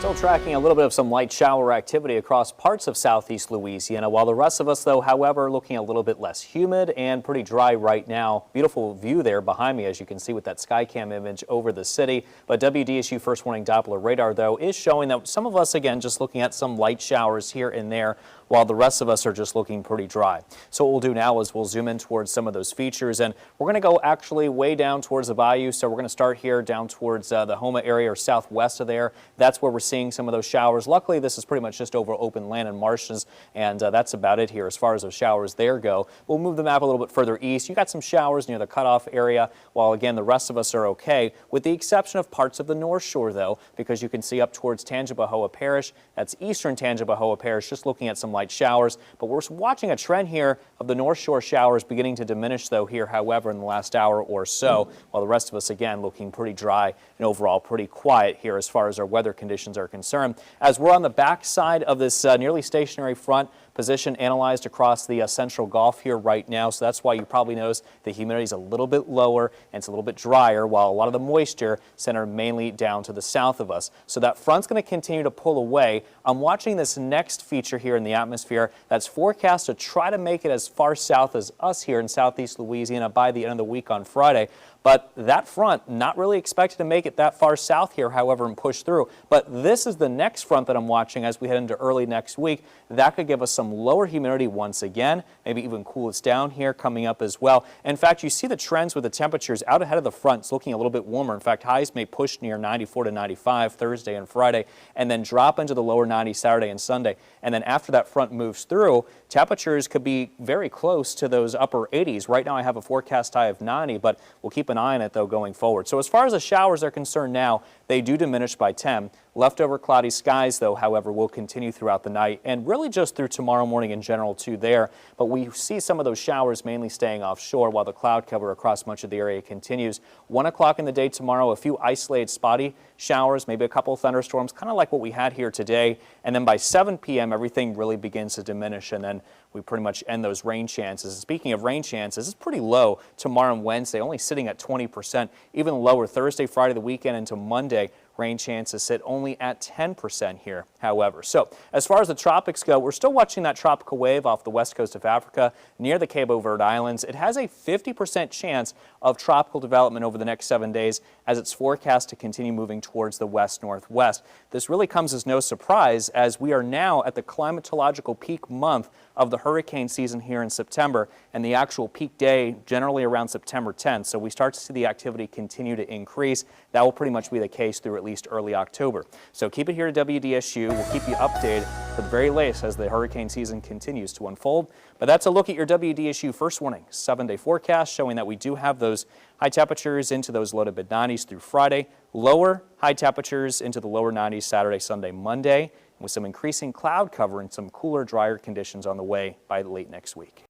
Still tracking a little bit of some light shower activity across parts of southeast Louisiana, while the rest of us, though, however, looking a little bit less humid and pretty dry right now. Beautiful view there behind me, as you can see with that Skycam image over the city. But WDSU First Warning Doppler radar, though, is showing that some of us, again, just looking at some light showers here and there, while the rest of us are just looking pretty dry. So what we'll do now is we'll zoom in towards some of those features, and we're going to go actually way down towards the bayou. So we're going to start here down towards the Houma area or southwest of there. That's where we're seeing some of those showers. Luckily, this is pretty much just over open land and marshes, and that's about it here as far as those showers there go. We'll move the map a little bit further east. You got some showers near the cutoff area, while again the rest of us are okay, with the exception of parts of the North Shore, though, because you can see up towards Tangipahoa Parish. That's eastern Tangipahoa Parish, just looking at some light showers. But we're watching a trend here of the North Shore showers beginning to diminish, though, here, however, in the last hour or so, while the rest of us, again, looking pretty dry and overall pretty quiet here as far as our weather conditions are concerned. As we're on the back side of this nearly stationary front, position analyzed across the central Gulf here right now, so that's why you probably notice the humidity is a little bit lower and it's a little bit drier, while a lot of the moisture centered mainly down to the south of us. So that front's going to continue to pull away. I'm watching this next feature here in the atmosphere that's forecast to try to make it as far south as us here in southeast Louisiana by the end of the week on Friday. But that front, not really expected to make it that far south here, however, and push through. But this is the next front that I'm watching as we head into early next week. That could give us some lower humidity once again, maybe even cool us down here coming up as well. In fact, you see the trends with the temperatures out ahead of the front. It's looking a little bit warmer. In fact, highs may push near 94 to 95 Thursday and Friday, and then drop into the lower 90s Saturday and Sunday. And then after that front moves through, temperatures could be very close to those upper 80s. Right now I have a forecast high of 90, but we'll keep an eye on it, though, going forward. So as far as the showers are concerned now, they do diminish by 10. Leftover cloudy skies, though, however, will continue throughout the night and really just through tomorrow morning in general, too, there. But we see some of those showers mainly staying offshore while the cloud cover across much of the area continues. 1 o'clock in the day tomorrow, a few isolated spotty showers, maybe a couple of thunderstorms, kind of like what we had here today. And then by 7 p.m., everything really begins to diminish, and then we pretty much end those rain chances. Speaking of rain chances, it's pretty low tomorrow and Wednesday, only sitting at 20%, even lower Thursday, Friday, the weekend into Monday. Rain chances sit only at 10% here, however. So as far as the tropics go, we're still watching that tropical wave off the west coast of Africa near the Cabo Verde Islands. It has a 50% chance of tropical development over the next 7 days, as it's forecast to continue moving towards the west-northwest. This really comes as no surprise, as we are now at the climatological peak month of the hurricane season here in September, and the actual peak day generally around September 10th. So we start to see the activity continue to increase. That will pretty much be the case through at least early October. So keep it here to WDSU. We'll keep you updated for the very latest as the hurricane season continues to unfold. But that's a look at your WDSU First Warning 7-day forecast, showing that we do have those high temperatures into those low to mid 90s through Friday, lower high temperatures into the lower 90s Saturday, Sunday, Monday, with some increasing cloud cover and some cooler, drier conditions on the way by late next week.